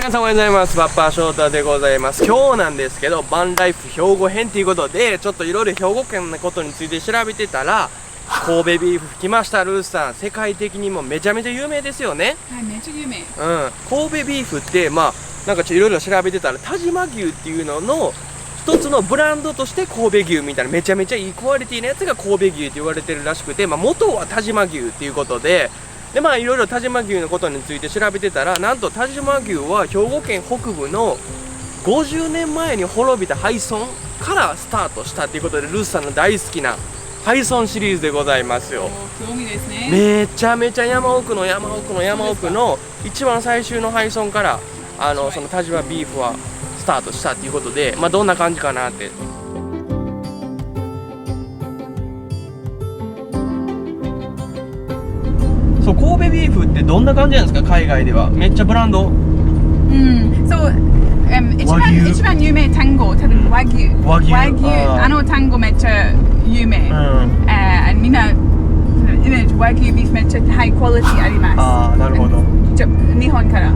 皆さんおはようございます。バッパー翔太でございます。今日なんですけど、バンライフ兵庫編ということで、ちょっといろいろ兵庫県のことについて調べてたら、神戸ビーフ来ました。ルースさん、世界的にもめちゃめちゃ有名ですよね。はい、めっちゃ有名。神戸ビーフって、なんかいろいろ調べてたら、但馬牛っていうのの一つのブランドとして神戸牛みたいなめちゃめちゃいいクオリティのやつが神戸牛って言われてるらしくて、元は但馬牛っていうことで、いろいろ但馬牛のことについて調べてたら、なんと但馬牛は兵庫県北部の50年前に滅びた廃村からスタートしたということで、ルースさんの大好きな廃村シリーズでございますよ。興味ですね。めちゃめちゃ山奥の一番最終の廃村からその但馬ビーフはスタートしたということで、どんな感じかなって。そう、神戸ビーフってどんな感じなんですか、海外では。めっちゃブランド。そう、一番有名単語、多分和牛。単語めっちゃ有名。みんな和牛ビーフめっちゃハイクオリティあります。ああ、なるほど。日本から。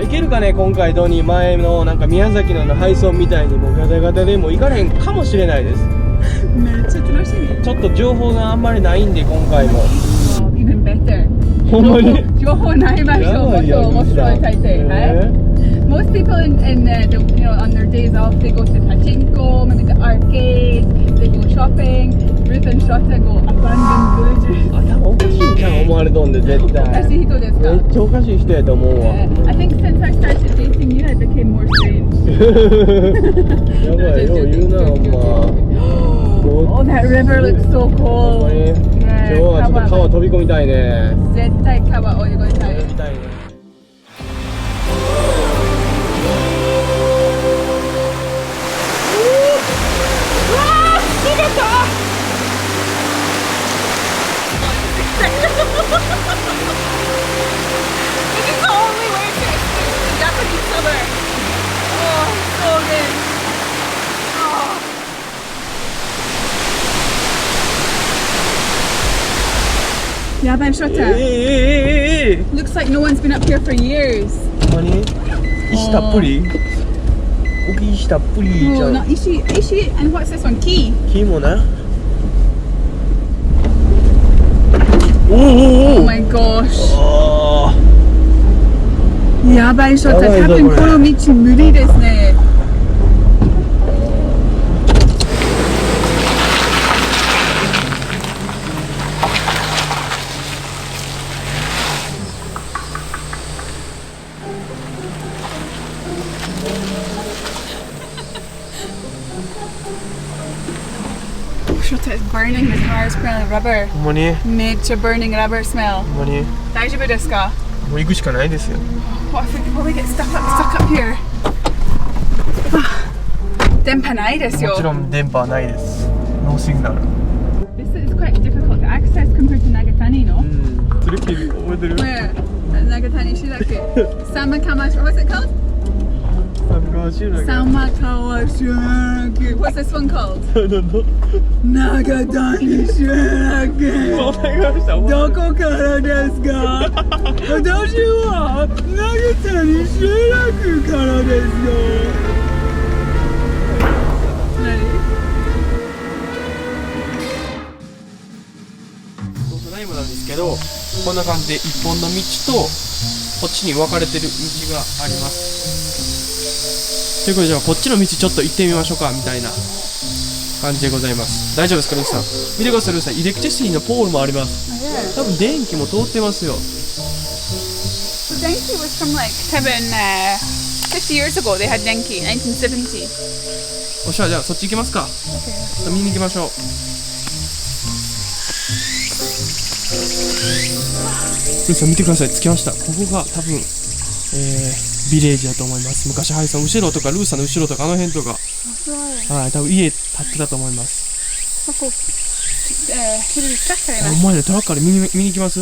いけるかね、今回どに前のなんか宮崎の廃村みたいにもうガタガタでも行かれへんかもしれないです。めっちゃ楽しみ。ちょっと情報があんまりないんで今回も。Even better。ほんまに。情報ない場所もっと面白い大抵。はい。Most people on their days off, they go to pachinko, maybe the arcade, they go shopping. Ruth and Shota go abandoned villages. 頭おかしいじゃん、思われとんで絶対。おかしい人ですか？めっちゃおかしい人やと思うわ。I think since I started dating you, I became more strange. やばい、よう言うな、ほんま。Oh, that river looks so cool. 今日はちょっと川飛び込みたいね。絶対川泳ぎたい。泳ぎたいね。This is the only way to experience the Japanese summer. Oh, so good. Yabai Shota. Looks like no one's been up here for years. ほんまに石たっぷり、大きい石たっぷりじゃ Oh, ん。 not Ishi. And what's this one? Key. 木もな。お Oh my gosh. あやばいショット。やばいぞ多分この道無理ですね。ショット is burning. His car is smelling rubber. ほんまに。めっちゃ burning rubber smell. ほんまに。大丈夫ですか？もう行くしかないですよ。What if we get stuck up here? 電波ないですよ。もちろん電波はないです。ノーシグナル。This is quite difficult to access compared to Nagatani, no? それ覚えてる？ Where? Nagatani Shiraki. Samakamash. What's it called? サマカワシュラク。 Samakawashiraki. What's this one called? Nagatani Shiraki. どこからですか？私はNagatani Shirakiからですよ。今なんですけど、こんな感じで一本の道とこっちに分かれてる道があります。ということで、じゃあこっちの道ちょっと行ってみましょうかみたいな感じでございます。大丈夫ですか、ルースさん。見てください、ルースさん。イレクティシティのポールもあります。多分電気も通ってますよ。So Denki was from like 50 years ago. They had Denki, 1970. おっしゃ、じゃあそっち行きますか。見に行きましょう。ルースさん見てください、着きました。ここが多分、ビレージだと思います。昔ハイさん後ろとかルースさんの後ろとかあの辺とか、はい、多分家建ってたと思います。ここ、ヒル近くありおます。前でトラックから見に行きます？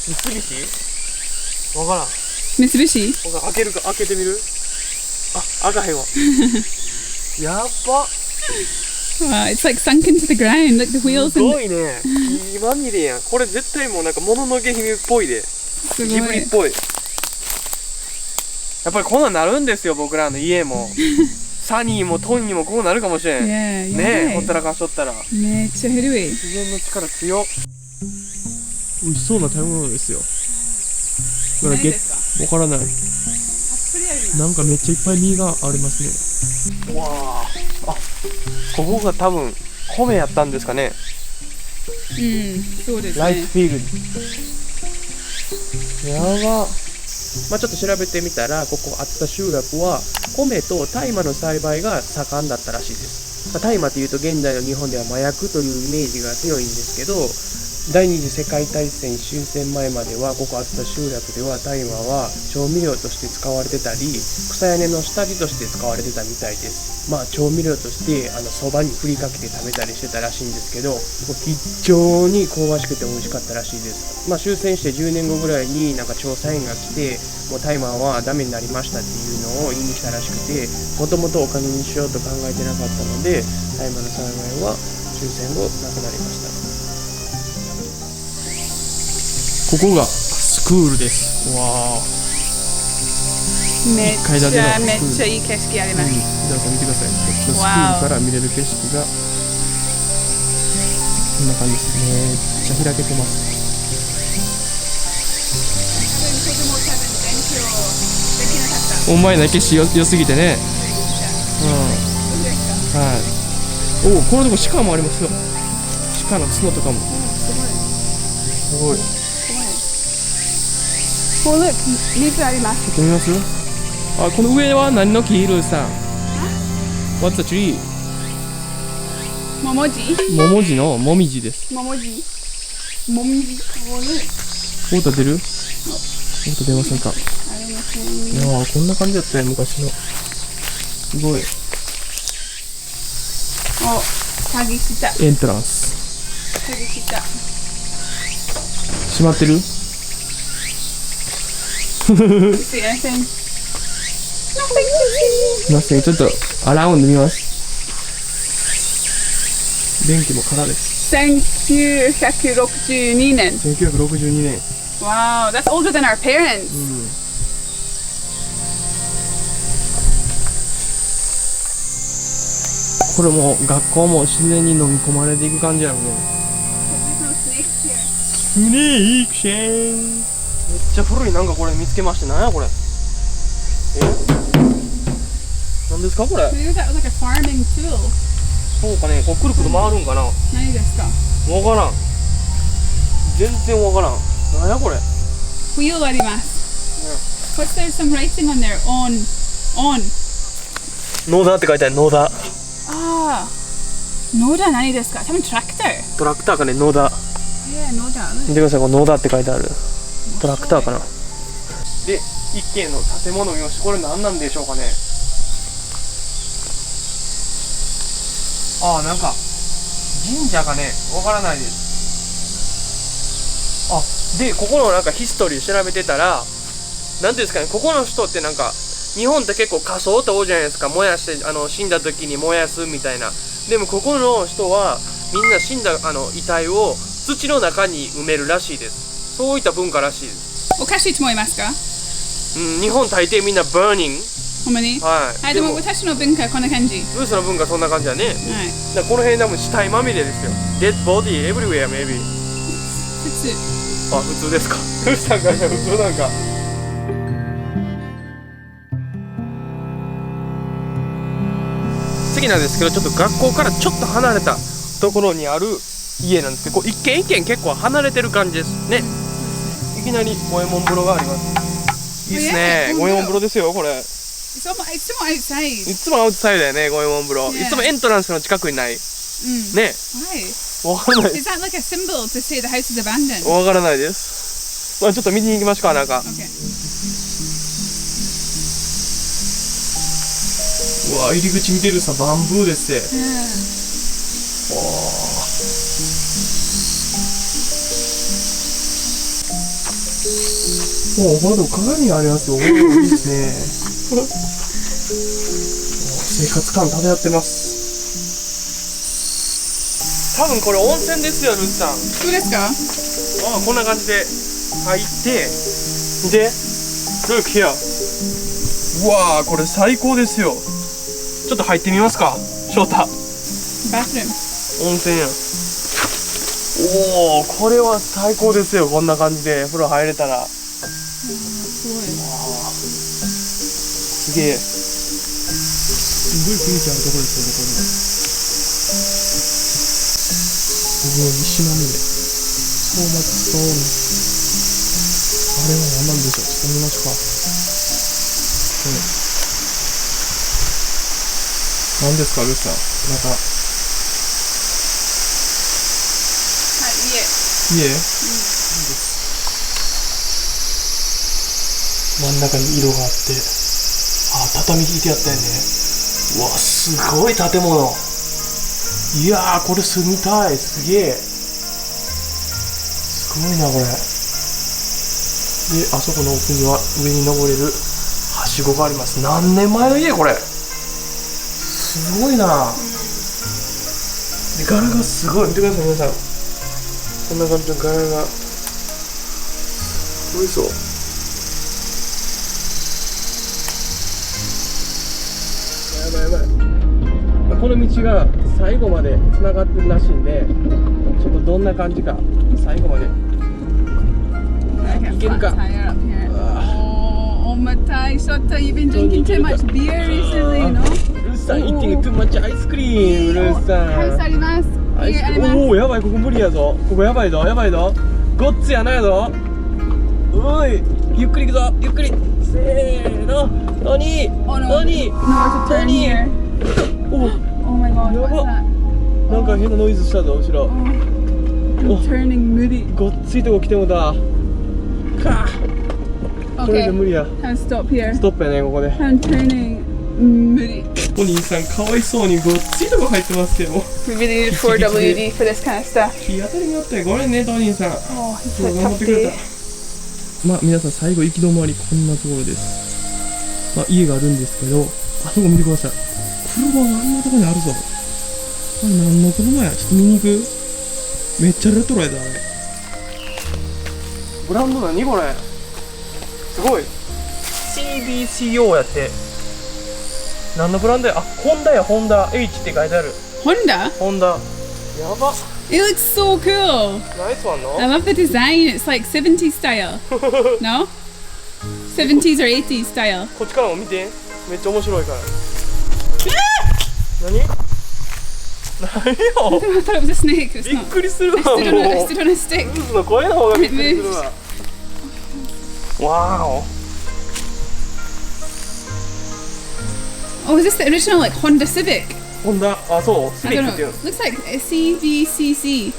三菱？わからん。三菱？開けるか、開けてみる？あ、開かへんわ。やっば。Wow, it's like sunk into the ground, like the す wheels ご and いね。木まみれやん。これ絶対もうなんかもののけ姫っぽいで。すジブリっぽい。やっぱりこんなんなるんですよ、僕らの家も。サニーもトンにもこうなるかもしれん。 Yeah, ねえ、 yeah. ほったらかしとったら。めっちゃ古い。自然の力強っ。美味しそうな食べ物ですよ。だからわからない。なんかめっちゃいっぱい実がありますね。わあ、あ、ここが多分米やったんですかね。そうですね。ライスフィールド。やば。まあちょっと調べてみたら、ここ熱田集落は米と大麻の栽培が盛んだったらしいです。大麻というと現代の日本では麻薬というイメージが強いんですけど、第二次世界大戦終戦前まではここ熱田集落では大麻は調味料として使われてたり、草屋根の下地として使われてたみたいです。まあ調味料としてそばに振りかけて食べたりしてたらしいんですけど、非常に香ばしくて美味しかったらしいです。まあ終戦して10年後ぐらいになんか調査員が来て、もう大麻はダメになりましたっていうのを言いに来たらしくて、もともとお金にしようと考えてなかったので、大麻の栽培は終戦後なくなりました。ここがスクールです。わあ。めっ階建てのちゃめっちゃいい景色あります。皆さん見てください。こっちのスクールから見れる景色がこんな感じです。めっちゃ開けてます。お前の景色良すぎてね。はい。おお、このとこ鹿もありますよ。鹿の角とかも。すごい。Oh look, 水あります。ちょっと見ます？あ、この上は何の木？ルーさん。What's the tree？ ももじ？ももじのもみじです。ももじ？もみじ？オータ出る？オータ出ませんか？ありません。いやー、こんな感じだったね、昔の。すごい。お、鍵した。エントランス。鍵した。閉まってる？ See anything? Nothing to see. なせ、ちょっとアラウンド見ます。電気も空です。1962年。1962年。Wow, that's older than our parents. これもう学校も自然に飲み込まれていく感じやろね。スネークシェーン。めっちゃ古いなんかこれ見つけまして、なんやこれ。なんですかこれ。Maybe that was like a farming tool. そうかね、こうくるくる回るんかな。何ですか？わからん。全然わからん。なんやこれ。Wheel あります。What's there some writing on there? On. 野田って書いてある。野田。ああ。野田何ですか？多分トラクター。トラクターかね、野田。野田。見てください、この野田って書いてある。トラクターかな。で、一軒の建物を見ました。これ何なんでしょうかね。ああ、なんか神社がね、わからないです。あ、で、ここのなんかヒストリー調べてたら、なんていうんですかね、ここの人ってなんか日本って結構火葬って多いじゃないですか。燃やして死んだ時に燃やすみたいな。でもここの人はみんな死んだ遺体を土の中に埋めるらしいです。そういった文化らしいです。おかしいと思いますか？日本大抵みんなバーニング。ほんまに？はい。でも私の文化はこんな感じ。ルースの文化そんな感じだね。はい。だからこの辺多分死体まみれですよ。Dead body everywhere maybe。普通。あ、普通ですか。ルースさんから普通なんか。次なんですけど、ちょっと学校からちょっと離れたところにある家なんですけど、こう一軒一軒結構離れてる感じですね。いきなり五右衛門風呂があります。いいっすね。五右衛門風呂ですよ、これ。いつもアウトサイドだよね、五右衛門風呂。いつもエントランスの近くにない。ね。わからない。Is that like a symbol to say the house is abandoned? わからないです。まあちょっと見に行きましょうか、なんか。うわ、入り口見てるさ、バンブーですって。もうこのとこ鏡がありますよ。いいですね。生活感漂ってます。多分これ温泉ですよ、ルーさん。そうですか？こんな感じで入ってで Look here。 うわー、これ最高ですよ。ちょっと入ってみますか、翔太。バスルーム。温泉やん。おお、これは最高ですよ。こんな感じで風呂入れたら。すすげえ。すごい雰囲気あるところですよね、これ。すごい石まみれ。そうまつそう。あれは何なんでしょう。ちょっと見ましょうか。何ですか、ルーさん。なんか家、いいです。真ん中に色があって、畳引いてあったよね。うわ、すごい建物。いやー、これ住みたい。すげえ。すごいな、これ。で、あそこの奥には上に登れるはしごがあります。何年前の家これ。すごいな。で、柄がすごい。見てください、皆さん。こんな感じの柄がすごいぞ。やばいやばい。この道が最後までつながってるらしいんで、ちょっとどんな感じか最後までいけるか。重たい。Shota, you've been drinking too much beer recently, no? ルーさん eating too much ice cream。 ルーさんハウスあります。アイスクリーム。おお、やばい、ここ無理やぞ。ここやばいぞ、やばいぞ。ごっつやなやぞ。おい、ゆっくりいくぞ、ゆっくり。せーの、トニー、トニー、トニー。お、 Oh my god, や what's ば。 that? なんか変なノイズしたぞ、後ろ。I'm turning moody. ごっついとこ来てもだ。か。これ Okay, で無理や。 time to stop here. ストップやね、ここで。 I'm turning moody. お兄さん、かわいそうにごっついとこ入ってますけど。 We really need 4WD for this kind of stuff. 日当たりによってごめんね、トニーさん。 Oh, it's 頑 a 張っ tough てくれ day. た。まあ皆さん、最後行き止まりこんなところです。まあ家があるんですけど、あそこ見てください。車があんなところにあるぞ。これ何の車や。ちょっと見に行く。めっちゃレトロやで、あれ。ブランド何これ。すごい。CBCO やって。何のブランドや。あ、ホンダや、ホンダ H って書いてある。 Honda? ホンダ。やば。 It looks so cool. ナイスワンの I love the design. It's like 70s style. No? 70s or 80s style. こっちからも見て。めっちゃ面白いから。何？何 I よ。 thought it was a snake. It's びっ not. くりするわ。 I stood も on う a stick. ルーズの声の方がびっくりするわ。わーお。 Oh, is this the original like Honda Civic? ホンダ、あ、そう、シ I ビッ don't クっていう know. の。 Looks like a CVCC.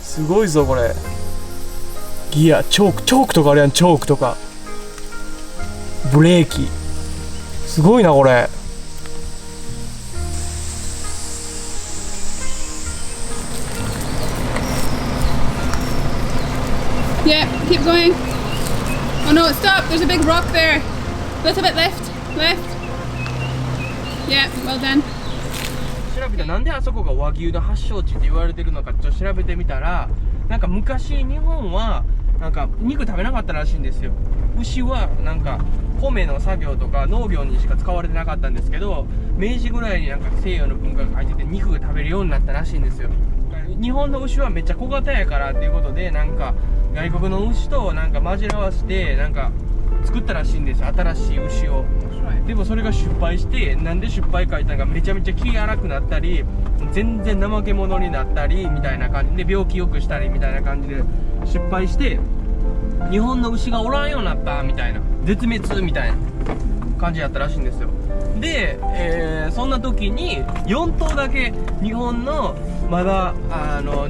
すごいぞこれ。ギア、チョークとかあるやん、チョークとか。ブレーキ。すごいなこれ。Yeah, keep going. Oh no, stop. There's a big rock there. Little bit left. Left. Yeah, well done. 調べたなんであそこが和牛の発祥地って言われてるのかちょっと調べてみたら、なんか昔日本はなんか肉食べなかったらしいんですよ。牛はなんか米の作業とか農業にしか使われてなかったんですけど、明治ぐらいになんか西洋の文化が入ってて肉が食べるようになったらしいんですよ。日本の牛はめっちゃ小型やからっていうことで、なんか外国の牛となんか混じらわせてなんか作ったらしいんですよ、新しい牛を。でもそれが失敗して、なんで失敗か言ったのがめちゃめちゃ気荒くなったり、全然怠け者になったりみたいな感じで、病気よくしたりみたいな感じで失敗して、日本の牛がおらんようになったみたいな、絶滅みたいな感じやったらしいんですよ。で、そんな時に4頭だけ日本のまだ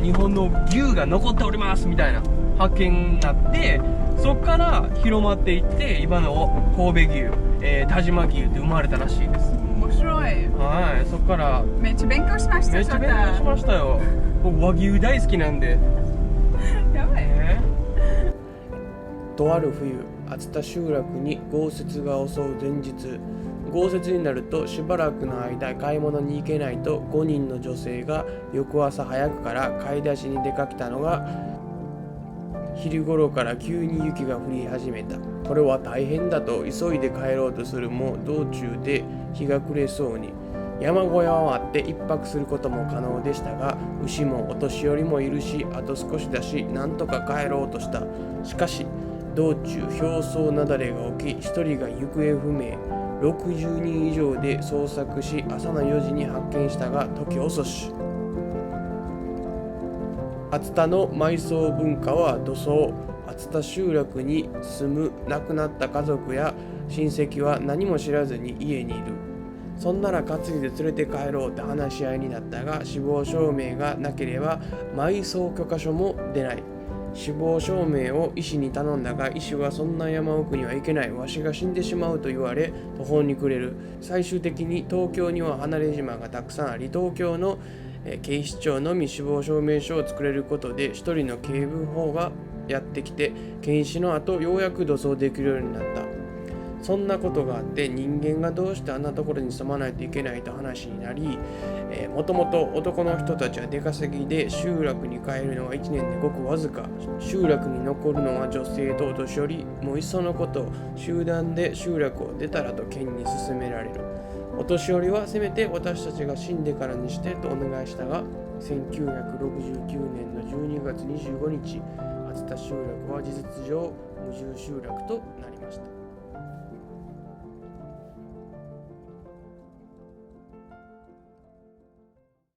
日本の牛が残っておりますみたいな発見になって、そっから広まっていって今の神戸牛、但馬牛って生まれたらしいです。面白い。はい、そっからめっちゃ勉強しました。めっちゃ勉強しましたよ。僕和牛大好きなんで。やばい。とある冬、熱田集落に豪雪が襲う前日、豪雪になるとしばらくの間買い物に行けないと5人の女性が翌朝早くから買い出しに出かけたのが昼頃から急に雪が降り始めた。これは大変だと急いで帰ろうとするも道中で日が暮れそうに、山小屋を割って一泊することも可能でしたが、牛もお年寄りもいるしあと少しだしなんとか帰ろうとした。しかし道中表層雪崩が起き、1人が行方不明、60人以上で捜索し朝の4時に発見したが時遅し。熱田の埋葬文化は土葬。熱田集落に住む亡くなった家族や親戚は何も知らずに家にいる。そんなら担いで連れて帰ろうって話し合いになったが、死亡証明がなければ埋葬許可書も出ない。死亡証明を医師に頼んだが、医師はそんな山奥には行けない、わしが死んでしまうと言われ途方に暮れる。最終的に東京には離れ島がたくさんあり、東京の警視庁のみ死亡証明書を作れることで一人の警部補がやってきて検視の後ようやく土葬できるようになった。そんなことがあって人間がどうしてあんなところに住まないといけないと話になり、もともと男の人たちは出稼ぎで集落に帰るのは1年でごくわずか。集落に残るのは女性とお年寄り、もういっそのこと集団で集落を出たらと県に勧められる。お年寄りはせめて私たちが死んでからにしてとお願いしたが、1969年の12月25日、熱田集落は事実上無住集落となりました。